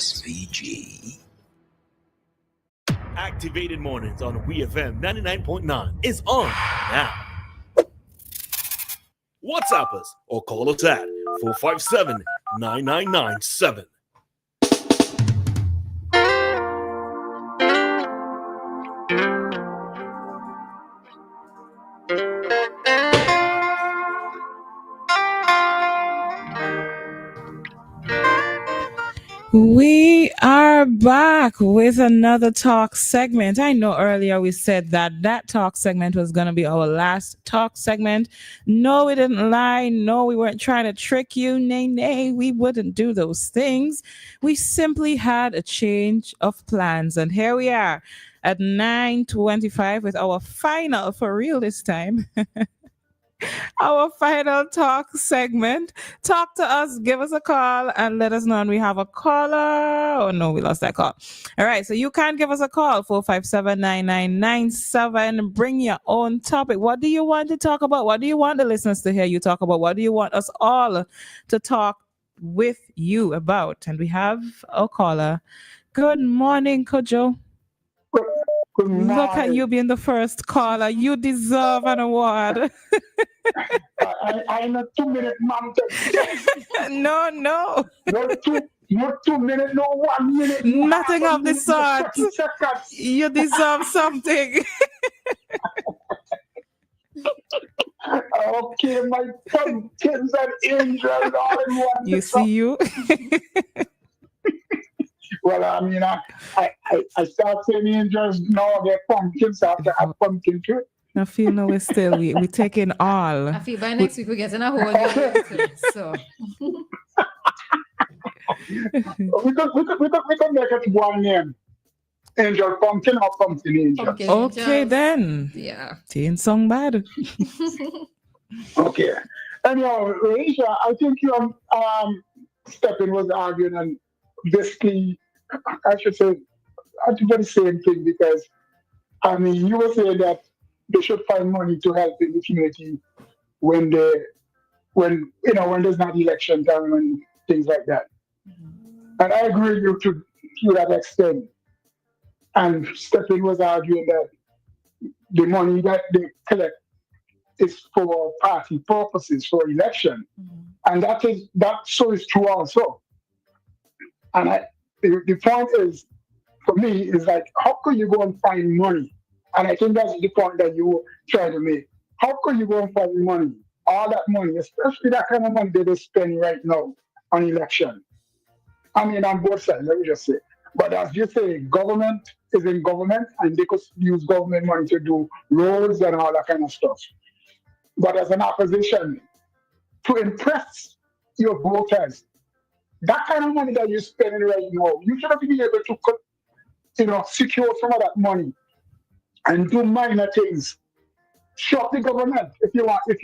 SVG. Activated Mornings on WEFM 99.9 is on now. WhatsApp us or call us at 457-9997. We are back with another talk segment. I know earlier we said that talk segment was going to be our last talk segment. No, we didn't lie. No, we weren't trying to trick you. Nay, we wouldn't do those things. We simply had a change of plans. And here we are at 9:25 with our final, for real this time, our final talk segment. Talk to us, give us a call, and let us know when we have a caller. Oh no, we lost that call. All right, so you can give us a call, 457-9997. Bring your own topic. What do you want to talk about? What do you want the listeners to hear you talk about? What do you want us all to talk with you about? And we have a caller. Good morning, Kojo. Look at you being the first caller. You deserve an award. I'm a 2-minute man. No. No 2 minutes, no 1 minute. Nothing of the sort. You deserve something. Okay, my pumpkins and angels all in one. You see you? Well, I mean, I start saying angels now, they're pumpkins after a pumpkin too. I feel no, we're still, we taking all. I feel by next week we're getting a whole new so. we could make it one name. Angel Pumpkin or Pumpkin Angel. Okay, then. Yeah. Teen song bad. Okay. Anyhow, Roleza, I think you Stephen was arguing and basically, I should say, I think the same thing because, I mean, you were saying that they should find money to help in the community when there's not election time and things like that. Mm-hmm. And I agree with you to that extent. And Stephen was arguing that the money that they collect is for party purposes, for election. Mm-hmm. And that is true also. And the point is, for me, is like, how could you go and find money? And I think that's the point that you were trying to make. How could you go and find money? All that money, especially that kind of money that they spend right now on election. I mean, on both sides, let me just say. But as you say, government is in government, and they could use government money to do roads and all that kind of stuff. But as an opposition, to impress your voters, that kind of money that you're spending right now, you should be able to, secure some of that money and do minor things. Shop the government if you want. If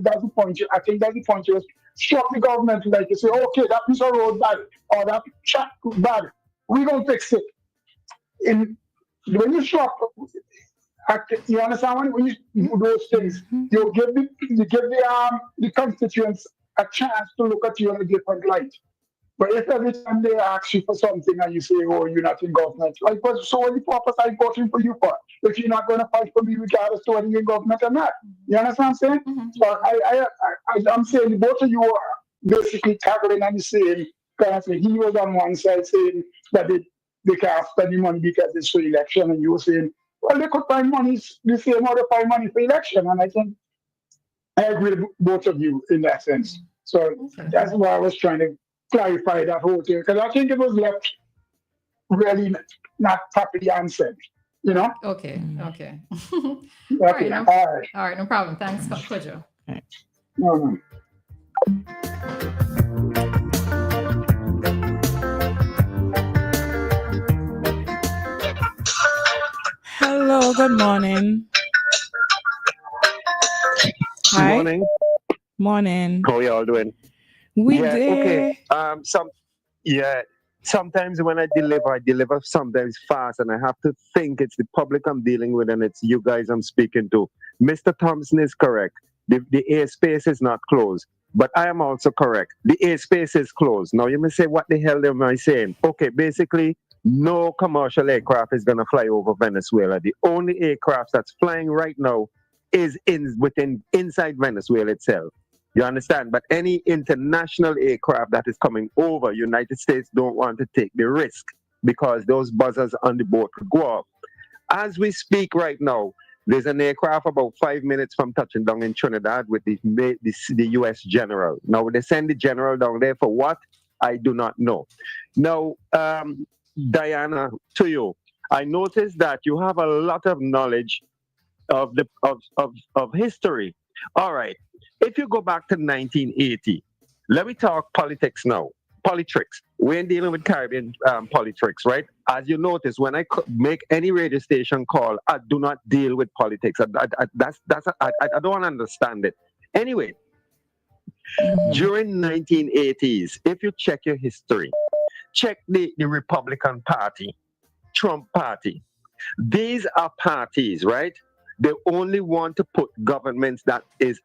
that's the point, I think that's the point. Is shop the government, like you say, okay, that piece of road bad or that track bad, we gonna fix it. When you shop, you understand when you do those things, you give the constituents a chance to look at you in a different light. But if every time they ask you for something and you say, oh, you're not in government, like, so what the purpose I'm voting for you for? If you're not going to fight for me regardless to whether you're in government or not. You understand what I'm saying? Mm-hmm. So I'm saying both of you are basically tackling and saying, kind of saying, he was on one side saying that they can't spend the money because it's for election, and you were saying, well, they could find money, the same how they find money for election. And I think I agree with both of you in that sense. So that's why I was trying to clarify that whole thing, because I think it was left really not properly answered, Okay. Okay. All right, no problem. Thanks, Kojo. No. Hello, good morning. Hi. Morning. How are you all doing? We did. Okay. Sometimes when I deliver sometimes fast, and I have to think it's the public I'm dealing with and it's you guys I'm speaking to. Mr. Thompson is correct. The airspace is not closed. But I am also correct. The airspace is closed. Now you may say, what the hell am I saying? Okay, basically, no commercial aircraft is going to fly over Venezuela. The only aircraft that's flying right now is inside Venezuela itself. You understand? But any international aircraft that is coming over, United States don't want to take the risk because those buzzers on the boat could go off. As we speak right now, there's an aircraft about 5 minutes from touching down in Trinidad with the U.S. general. Now, they send the general down there for what? I do not know. Now, Dianna, to you, I noticed that you have a lot of knowledge of history. All right. If you go back to 1980, let me talk politics now. Politics. We ain't dealing with Caribbean politics, right? As you notice, when I make any radio station call, I do not deal with politics. I don't want to understand it. Anyway, during 1980s, if you check your history, check the Republican Party, Trump Party. These are parties, right? They only want to put governments that is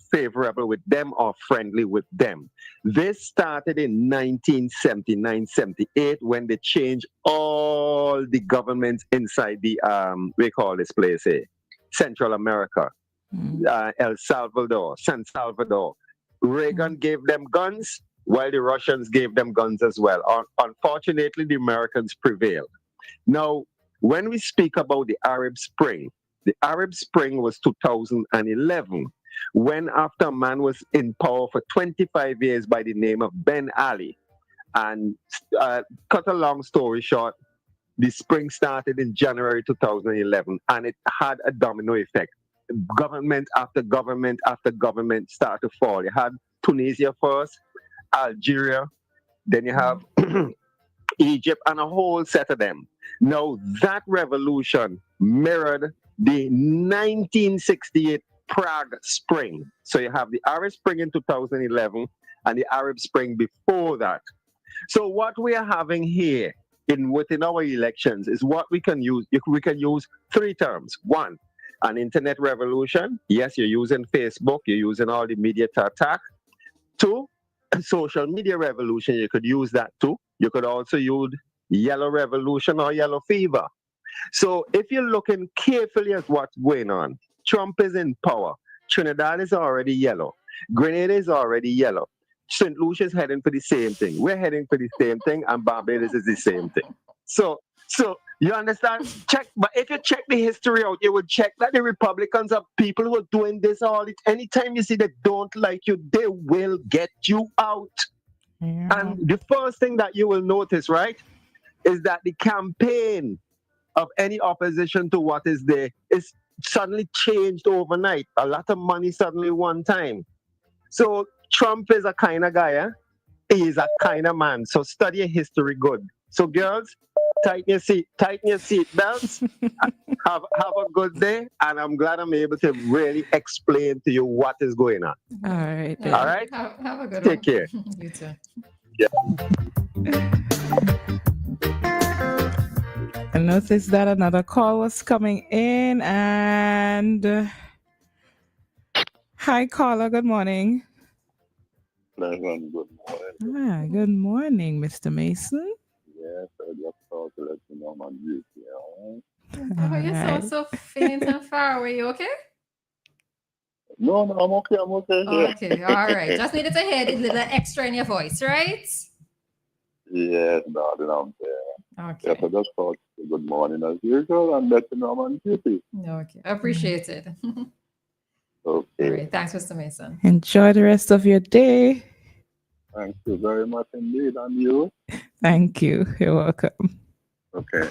favorable with them or friendly with them. This started in 1979-78 when they changed all the governments inside the we call this place Central America, El Salvador, San Salvador. Reagan gave them guns, while the Russians gave them guns as well. Unfortunately, the Americans prevailed. Now, when we speak about the Arab Spring was 2011, when after a man was in power for 25 years by the name of Ben Ali. And cut a long story short, the spring started in January 2011, and it had a domino effect. Government after government after government started to fall. You had Tunisia first, Algeria, then you have Egypt, and a whole set of them. Now, that revolution mirrored the 1968 Prague Spring. So you have the Arab Spring in 2011 and the Arab Spring before that. So what we are having here within our elections is what we can use. We can use three terms. One, an internet revolution. Yes, you're using Facebook. You're using all the media to attack. Two, a social media revolution. You could use that too. You could also use yellow revolution or yellow fever. So if you're looking carefully at what's going on, Trump is in power. Trinidad is already yellow. Grenada is already yellow. St. Lucia is heading for the same thing. We're heading for the same thing, and Barbados is the same thing. So you understand? But if you check the history out, you would check that the Republicans are people who are doing this all the time. Anytime you see they don't like you, they will get you out. Yeah. And the first thing that you will notice, right, is that the campaign of any opposition to what is there is suddenly changed overnight. A lot of money suddenly one time. So Trump is a kind of guy, He is a kind of man. So study your history good. So girls, tighten your seat belts. have a good day, and I'm glad I'm able to really explain to you what is going on. All right. Yeah. All right. Have a good one. Take care. You too. Yeah. I noticed that another call was coming in, and hi, caller. Good morning. Good morning. Good morning, Mr. Mason. Yes, I just thought to let you know I'm on duty. Oh, you sound so faint and far away. You okay? No, I'm okay. Okay, all right. Just needed to hear a little extra in your voice, right? Yes, darling, I'm there. Okay. Yes, I just thought good morning as usual and let you know I'm on duty. Okay, appreciate it. Okay. All right, thanks, Mr. Mason. Enjoy the rest of your day. Thank you very much indeed, and you? Thank you. You're welcome. Okay.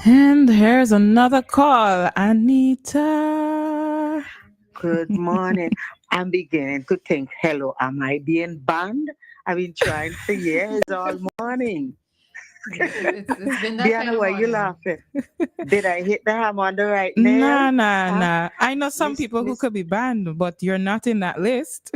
And here's another call. Anita. Good morning. I'm beginning to think, hello, am I being banned? I've been trying for years all morning. It's been that Dianna, why you laughing? Did I hit the hammer on the right nail? Nah. I know some people who could be banned, but you're not in that list.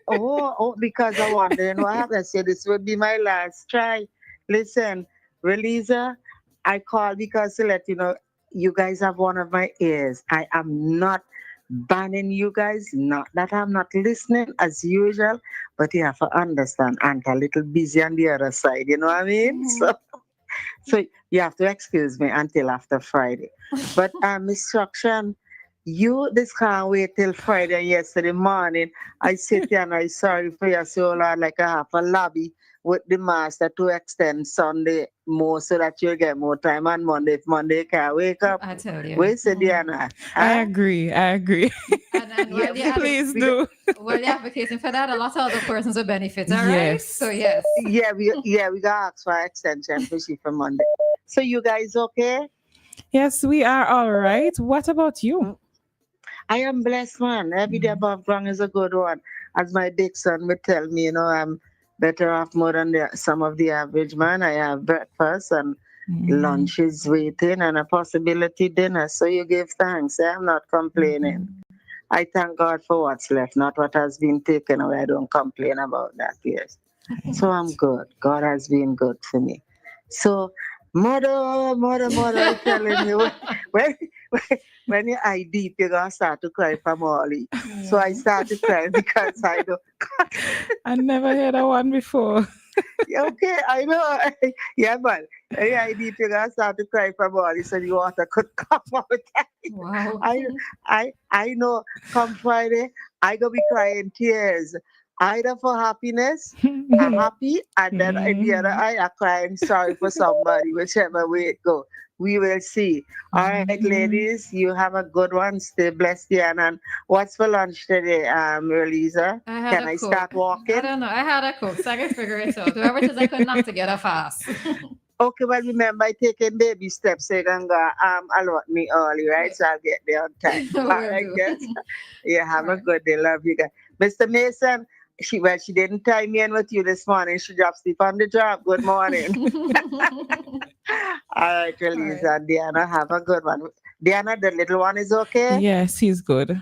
Oh, because I'm wondering what happened. I said this would be my last try. Listen, Roleza, I called because to let you know, you guys have one of my ears. I am not banning you guys. Not that I'm not listening as usual, but you have to understand I'm a little busy on the other side. You know what I mean? So you have to excuse me until after Friday. But instruction, you this can't wait till Friday and yesterday morning. I sit here and I sorry for your soul like I have a lobby with the master to extend Sunday more so that you get more time on Monday. If Monday can't wake up, I tell you. where's the Dianna? I agree. And Yeah, Please do. while you're advocating for that, a lot of other persons will benefit, all right? Yes. So, yes. we got ask for extension for she for Monday. So you guys okay? Yes, we are all right. What about you? I am blessed, man. Every day above ground is a good one. As my big son would tell me, I'm better off more than some of the average man. I have breakfast and lunch is waiting and a possibility dinner. So you give thanks. I'm not complaining. I thank God for what's left, not what has been taken away. I don't complain about that, yes. So I'm good. God has been good for me. So, mother, I'm telling you, when you eye deep, you're going to start to cry for Molly. So I started crying because I don't. I never heard that one before. Okay, I know. Yeah, but when you eye deep, you're going to start to cry for Molly so the water could come out. Wow. I know come Friday, I gonna be crying tears. Either for happiness, I'm happy, and then in the other eye, I'm crying sorry for somebody, whichever way it go. We will see. All right, ladies, you have a good one. Stay blessed, Dianna. And what's for lunch today, Roleza? Can I start walking? I don't know. I had a cook, so I can figure it out. Whoever it is, I could knock together fast. Okay, well, remember, I taking baby steps, so you can go allot me early, right? So I'll get there on time. All right, guys. Yeah, have a good day. Love you guys. Mr. Mason, she didn't tie me in with you this morning. She dropped sleep on the job. Good morning. All right, Roleza and Dianna, have a good one. Dianna, the little one is okay? Yes, he's good.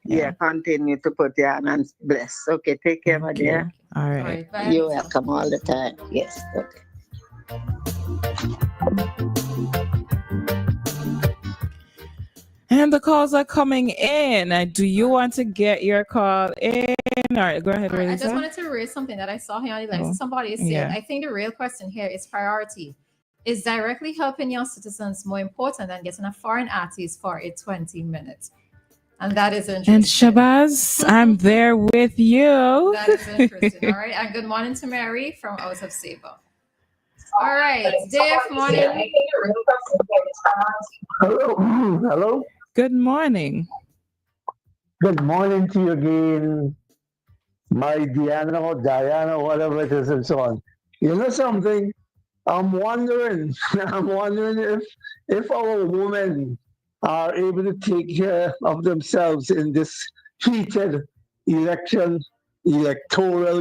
Yeah, continue to put Dianna and bless. Okay, take care, my dear. All right. Bye. You're welcome all the time. Yes, okay. And the calls are coming in. Do you want to get your call in? All right, go ahead, All right, I just Roleza. wanted to raise something that I saw here on the line. Somebody said, I think the real question here is priority. Is directly helping your citizens more important than getting a foreign artist for a 20 minutes? And that is interesting. And Shabazz, I'm there with you. That is interesting. All right. And good morning to Mary from out of Sable. All right. Dave, morning. Hello. Hello. Good morning. Good morning to you again, my Dianna, whatever it is, and so on. You know something? I'm wondering if our women are able to take care of themselves in this heated electoral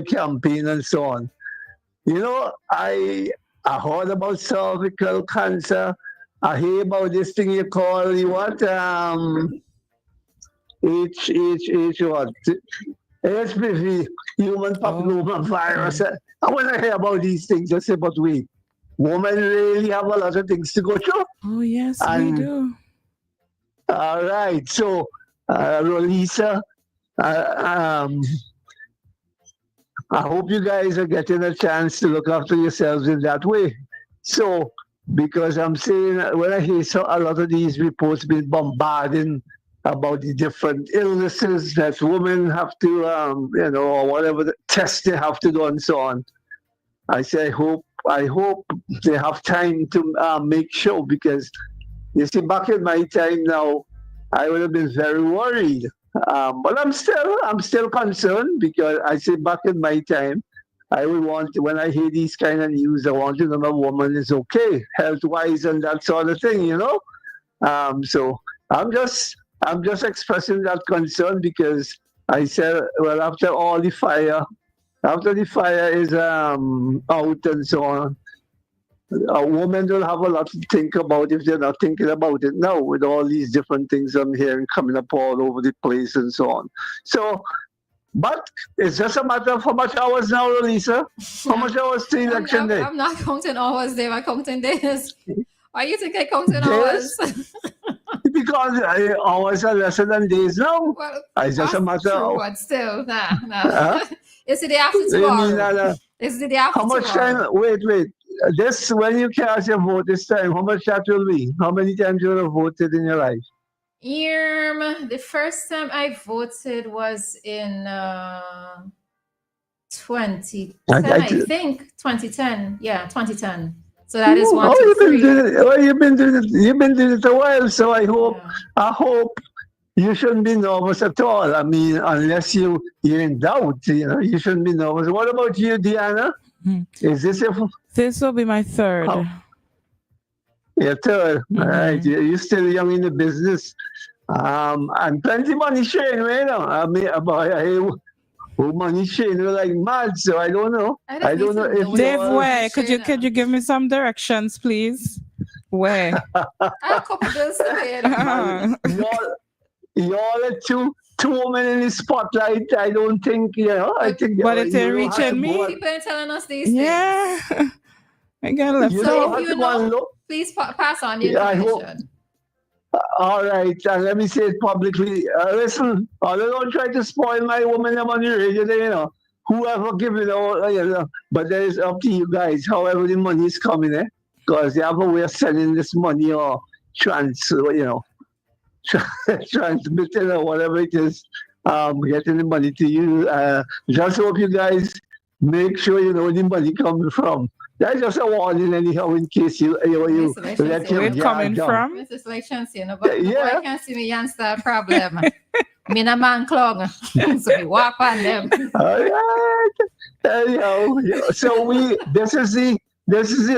campaign and so on. I heard about cervical cancer. I hear about this thing you call what? HPV, human papilloma virus. And when I hear about these things, I say, but wait, women really have a lot of things to go through. Oh, yes, we do. All right. So, Roleza, I hope you guys are getting a chance to look after yourselves in that way. So, because I'm saying when I hear a lot of these reports being bombarding about the different illnesses that women have to, or whatever the tests they have to do and so on, I say I hope they have time to make sure, because you see, back in my time now, I would have been very worried. But I'm still concerned, because I say back in my time, I would want, when I hear these kind of news, I want to know a woman is okay, health-wise and that sort of thing, So I'm just expressing that concern, because I said, well, after the fire is out and so on, a woman will have a lot to think about if they're not thinking about it now, with all these different things I'm hearing coming up all over the place and so on. So, but it's just a matter of how much hours now, Roleza? How much hours to election day? I'm not counting hours, Dave. I'm counting days. Why you think I counting hours? because hours are lesser than days now. Well, It's just a matter true, of but still, nah. huh? It's the day after You mean tomorrow. It's the day after how much tomorrow. time? Wait. This when you cast your vote this time, how much that will be? How many times you have voted in your life? The first time I voted was in 2010, I think. 2010. Yeah, 2010. So that is one, two, three. You've been doing it. You've been doing it a while. So I hope you shouldn't be nervous at all. I mean, unless you're in doubt, you shouldn't be nervous. What about you, Dianna? Is this your? This will be my third. Your third. All right. You're still young in the business. And plenty money sharing, right now. I mean, money sharing like mad. So I don't know. I don't know if Dave, where could you give me some directions, please? Where? I have a couple bills to pay. Y'all are two women in the spotlight. I don't think, I think. But it's reaching me. People are telling us these things. Yeah. I got left. So if you know, please pass on the information. All right, and let me say it publicly. Listen, I don't try to spoil my woman on the radio, whoever give it all, but that is up to you guys, however the money is coming, because you have a way of sending this money or transmitting or whatever it is, getting the money to you. Just hope you guys make sure you know where the money comes from. That's just a warning, anyhow, in case you let your coming from. Mrs. Selection, but I can't see me answer problem. Me na man clog, so we walk on them. All right. Anyhow, so this is the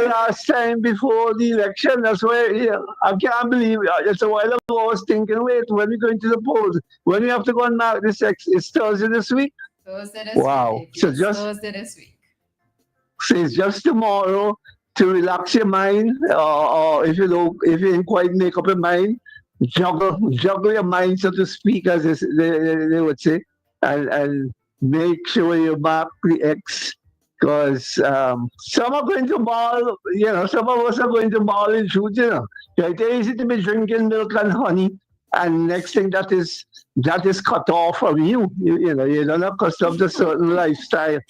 last time before the election. That's why I can't believe it. It's a while ago I was thinking, wait, when we going to the polls? When we have to go and mark this? It's Thursday this week. Thursday this week. So just Thursday this week. So it's just tomorrow to relax your mind, or if you didn't quite make up your mind, juggle your mind, so to speak, as they would say, and make sure you mark the X, because some are going to ball, some of us are going to ball in shoot, It's easy to be drinking milk and honey, and next thing that is cut off from you. You're not accustomed to certain lifestyle.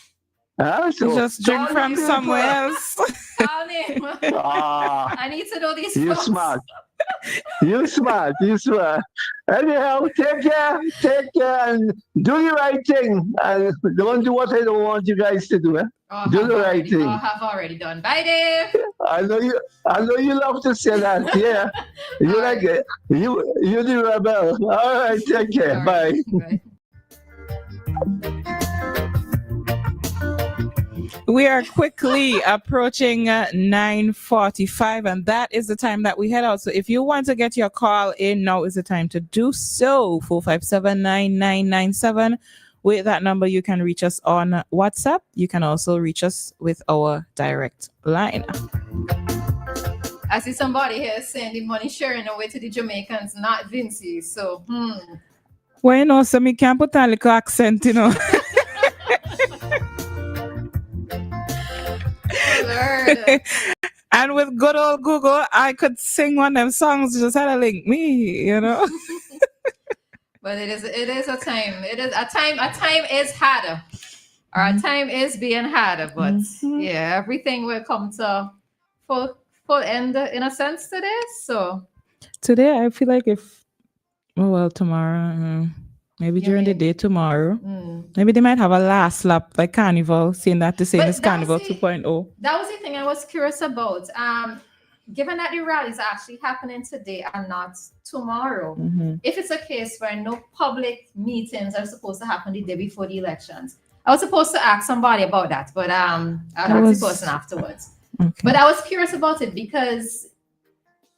So you just drink from somewhere else. Call him. I need to know these You're smart. You smart. Anyhow, take care, and do the right thing. And don't do what I don't want you guys to do. Do the right thing. I have already done. Bye, Dave. I know you love to say that. Yeah. You like it. You the rebel. All right, take care. All Bye. Bye. We are quickly approaching 9:45, and that is the time that we head out. So if you want to get your call in, now is the time to do so. 457-9997. With that number, you can reach us on WhatsApp. You can also reach us with our direct line. I see somebody here saying the money sharing away to the Jamaicans, not Vinci. So, Well, so me can't put a little accent, Lord. And with good old Google, I could sing one of them songs. Just had to link me, But it is a time. It is a time. A time is harder, or a time is being harder. But yeah, everything will come to full end in a sense today. So today I feel like tomorrow. Maybe during the day tomorrow. Maybe they might have a last lap like Carnival, saying that the same as Carnival 2.0. That was the thing I was curious about. Given that the rally is actually happening today and not tomorrow, if it's a case where no public meetings are supposed to happen the day before the elections, I was supposed to ask somebody about that, but I'll ask the person afterwards. Okay. But I was curious about it because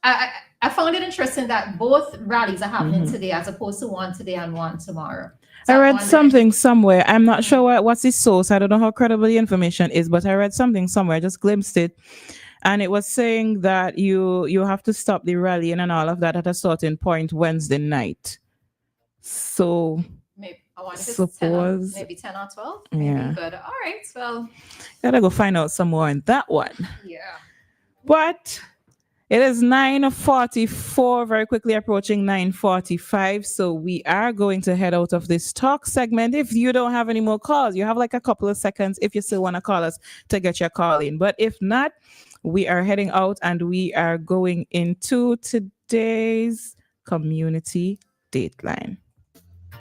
I found it interesting that both rallies are happening today as opposed to one today and one tomorrow. So I read something somewhere. I'm not sure what's the source. I don't know how credible the information is, but I read something somewhere. I just glimpsed it. And it was saying that you have to stop the rallying and all of that at a certain point Wednesday night. So maybe I want to suppose 10 or 12. Yeah. But all right, well. Gotta go find out some more on that one. Yeah. But It is 9:44, very quickly approaching 9:45. So we are going to head out of this talk segment. If you don't have any more calls, you have like a couple of seconds if you still want to call us to get your call in. But if not, we are heading out and we are going into today's community dateline.